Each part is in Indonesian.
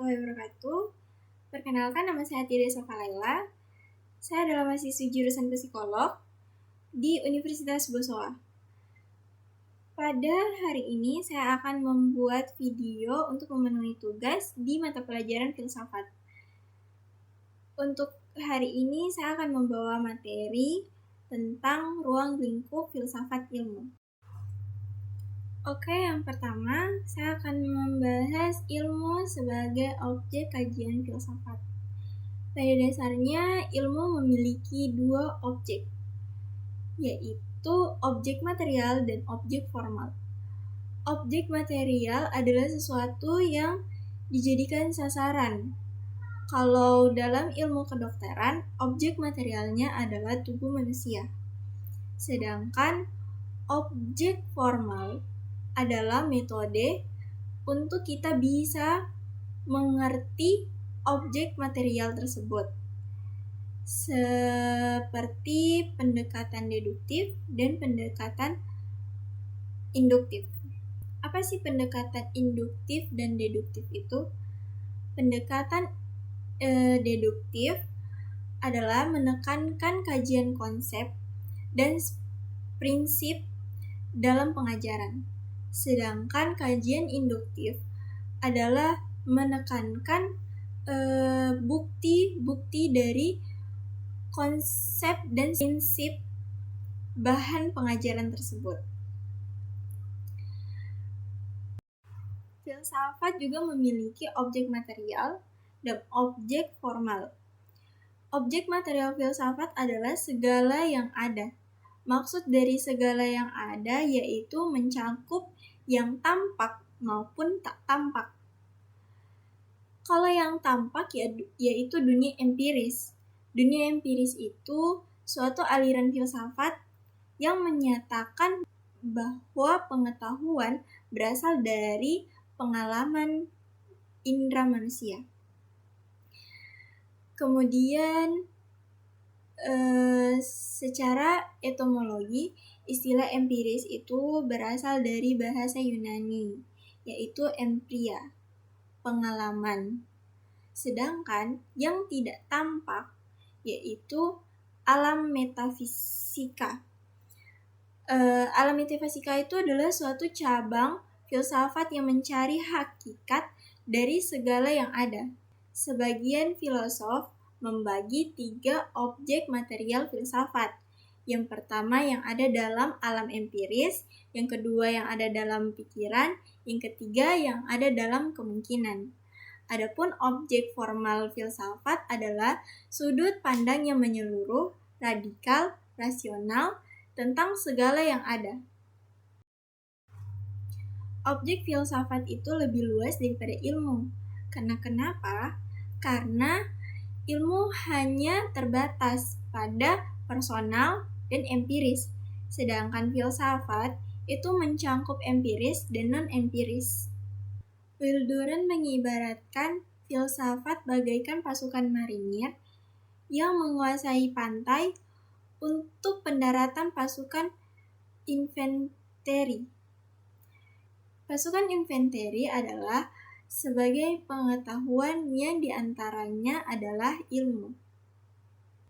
warahmatullahi wabarakatuh. Perkenalkan, nama saya Tia Sofa Laila. Saya adalah mahasiswi jurusan psikolog di Universitas Bosowa. Pada hari ini saya akan membuat video untuk memenuhi tugas di mata pelajaran filsafat. Untuk hari ini saya akan membawa materi tentang ruang lingkup filsafat ilmu. Oke, yang pertama, saya akan membahas ilmu sebagai objek kajian filsafat. Pada dasarnya, ilmu memiliki dua objek, yaitu objek material dan objek formal. Objek material adalah sesuatu yang dijadikan sasaran. Kalau dalam ilmu kedokteran, objek materialnya adalah tubuh manusia. Sedangkan objek formal adalah metode untuk kita bisa mengerti objek material tersebut, seperti pendekatan deduktif dan pendekatan induktif. Apa sih pendekatan induktif dan deduktif itu? Pendekatan deduktif adalah menekankan kajian konsep dan prinsip dalam pengajaran. Sedangkan kajian induktif adalah menekankan bukti-bukti dari konsep dan prinsip bahan pengajaran tersebut. Filsafat juga memiliki objek material dan objek formal. Objek material filsafat adalah segala yang ada. Maksud dari segala yang ada yaitu mencakup yang tampak maupun tak tampak. Kalau yang tampak yaitu dunia empiris. Dunia empiris itu suatu aliran filsafat yang menyatakan bahwa pengetahuan berasal dari pengalaman indera manusia. Kemudian secara etimologi, istilah empiris itu berasal dari bahasa Yunani, yaitu empria, pengalaman. Sedangkan yang tidak tampak, yaitu alam metafisika. Alam metafisika itu adalah suatu cabang filsafat yang mencari hakikat dari segala yang ada. Sebagian filosof membagi 3 objek material filsafat. Yang pertama yang ada dalam alam empiris, yang kedua yang ada dalam pikiran, yang ketiga yang ada dalam kemungkinan. Adapun objek formal filsafat adalah sudut pandang yang menyeluruh, radikal, rasional tentang segala yang ada. Objek filsafat itu lebih luas daripada ilmu. Kenapa? Karena ilmu hanya terbatas pada personal dan empiris, sedangkan filsafat itu mencangkup empiris dan non-empiris. Will Durant mengibaratkan filsafat bagaikan pasukan marinir yang menguasai pantai untuk pendaratan pasukan infanteri. Pasukan infanteri adalah sebagai pengetahuan yang diantaranya adalah ilmu.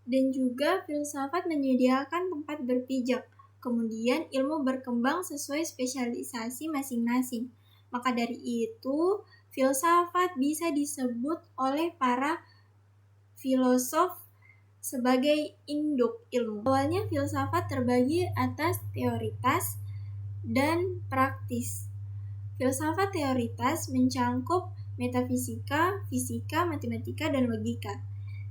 Dan juga filsafat menyediakan tempat berpijak, kemudian ilmu berkembang sesuai spesialisasi masing-masing. Maka dari itu, filsafat bisa disebut oleh para filosof sebagai induk ilmu. Awalnya filsafat terbagi atas teoritas dan praktis. Filsafat teoritas mencangkup metafisika, fisika, matematika, dan logika.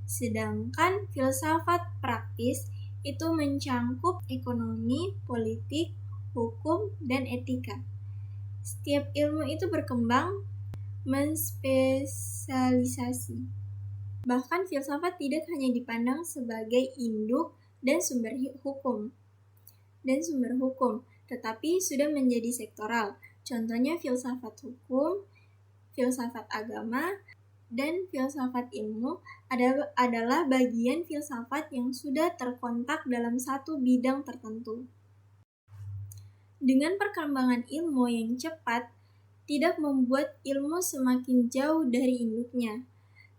Sedangkan filsafat praktis itu mencangkup ekonomi, politik, hukum, dan etika. Setiap ilmu itu berkembang menspesialisasi. Bahkan filsafat tidak hanya dipandang sebagai induk dan sumber hukum, tetapi sudah menjadi sektoral. Contohnya filsafat hukum, filsafat agama, dan filsafat ilmu adalah bagian filsafat yang sudah terkontak dalam satu bidang tertentu. Dengan perkembangan ilmu yang cepat, tidak membuat ilmu semakin jauh dari induknya,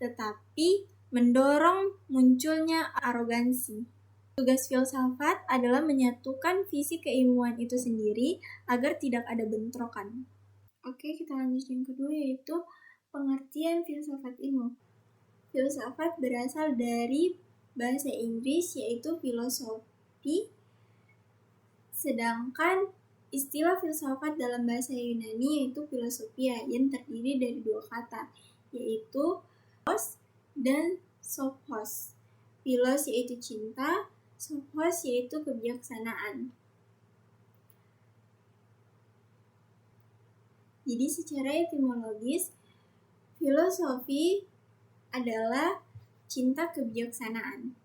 tetapi mendorong munculnya arogansi. Tugas filsafat adalah menyatukan visi keilmuan itu sendiri agar tidak ada bentrokan. Oke, kita lanjut yang kedua, yaitu pengertian filsafat ilmu. Filsafat berasal dari bahasa Inggris yaitu filosofi, sedangkan istilah filsafat dalam bahasa Yunani yaitu filosofia yang terdiri dari dua kata, yaitu philos dan sophos. Philos yaitu cinta, sophos yaitu kebijaksanaan. Jadi secara etimologis, filosofi adalah cinta kebijaksanaan.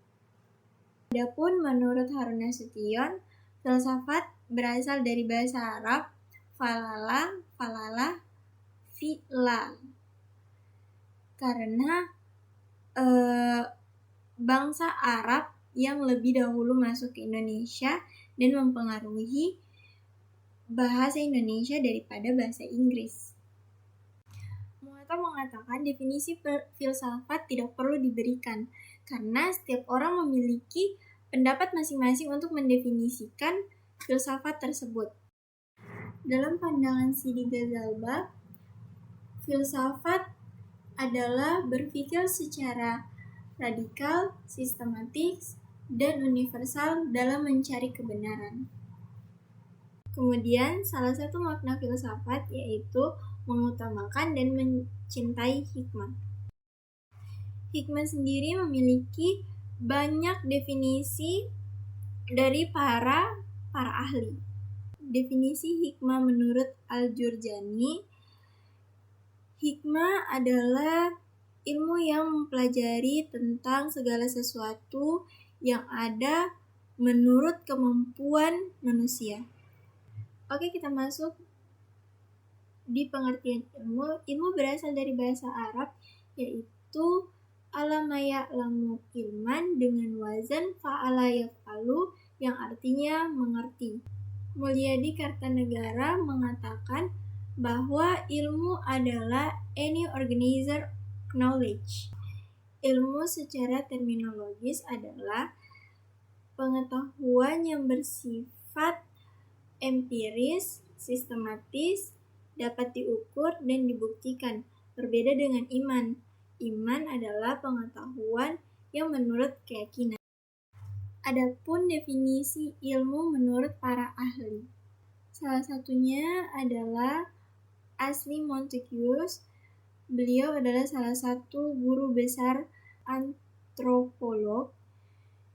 Adapun menurut Harun Nasution, filsafat berasal dari bahasa Arab falala, filal. Karena bangsa Arab yang lebih dahulu masuk ke Indonesia dan mempengaruhi bahasa Indonesia daripada bahasa Inggris. Muhammad mengatakan definisi filsafat tidak perlu diberikan karena setiap orang memiliki pendapat masing-masing untuk mendefinisikan filsafat tersebut. Dalam pandangan Sidi Ghazalbah, filsafat adalah berpikir secara radikal, sistematis, dan universal dalam mencari kebenaran. Kemudian, salah satu makna filsafat yaitu mengutamakan dan mencintai hikmah. Hikmah sendiri memiliki banyak definisi dari para ahli. Definisi hikmah menurut Al-Jurjani, hikmah adalah ilmu yang mempelajari tentang segala sesuatu yang ada menurut kemampuan manusia. Oke, kita masuk di pengertian ilmu. Ilmu berasal dari bahasa Arab, yaitu alama ya'lamu ilman dengan wazan fa'ala yaf'alu yang artinya mengerti. Mulyadi Kartanegara mengatakan bahwa ilmu adalah any organizer knowledge. Ilmu secara terminologis adalah pengetahuan yang bersifat empiris, sistematis, dapat diukur dan dibuktikan. Berbeda dengan iman. Iman adalah pengetahuan yang menurut keyakinan. Adapun definisi ilmu menurut para ahli, salah satunya adalah Asli Montagius. Beliau adalah salah satu guru besar antropolog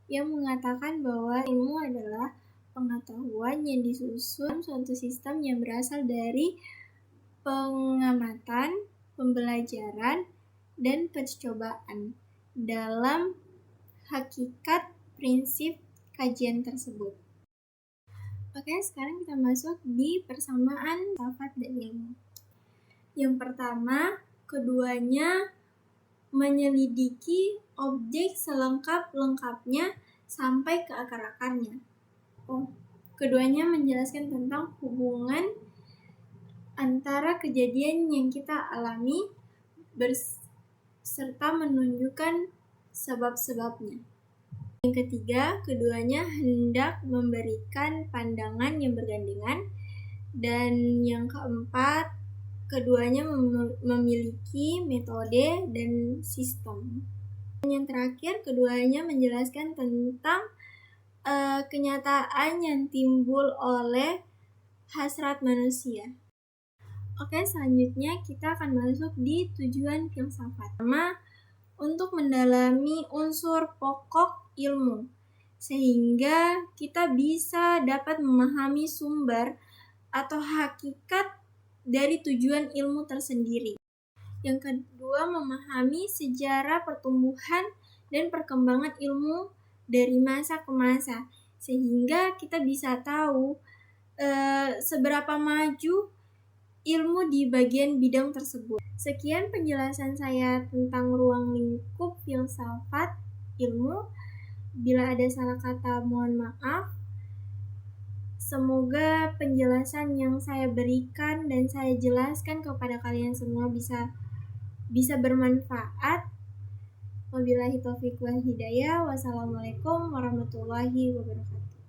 yang mengatakan bahwa ilmu adalah pengetahuan yang disusun suatu sistem yang berasal dari pengamatan, pembelajaran, dan percobaan dalam hakikat prinsip kajian tersebut. Oke, sekarang kita masuk di persamaan filsafat dan ilmu. Yang pertama, keduanya menyelidiki objek selengkap-lengkapnya sampai ke akar-akarnya. Keduanya menjelaskan tentang hubungan antara kejadian yang kita alami serta menunjukkan sebab-sebabnya. Yang ketiga, keduanya hendak memberikan pandangan yang bergandengan. Dan yang keempat, keduanya memiliki metode dan sistem. Dan yang terakhir, keduanya menjelaskan tentang kenyataan yang timbul oleh hasrat manusia. Oke, selanjutnya kita akan masuk di tujuan filsafat. Pertama, untuk mendalami unsur pokok ilmu, sehingga kita bisa dapat memahami sumber atau hakikat dari tujuan ilmu tersendiri. Yang kedua, memahami sejarah pertumbuhan dan perkembangan ilmu dari masa ke masa, sehingga kita bisa tahu seberapa maju ilmu di bagian bidang tersebut. Sekian penjelasan saya tentang ruang lingkup filsafat ilmu. Bila ada salah kata, mohon maaf. Semoga penjelasan yang saya berikan dan saya jelaskan kepada kalian semua bisa bermanfaat. Wabillahi taufiq wal hidayah. Wassalamualaikum warahmatullahi wabarakatuh.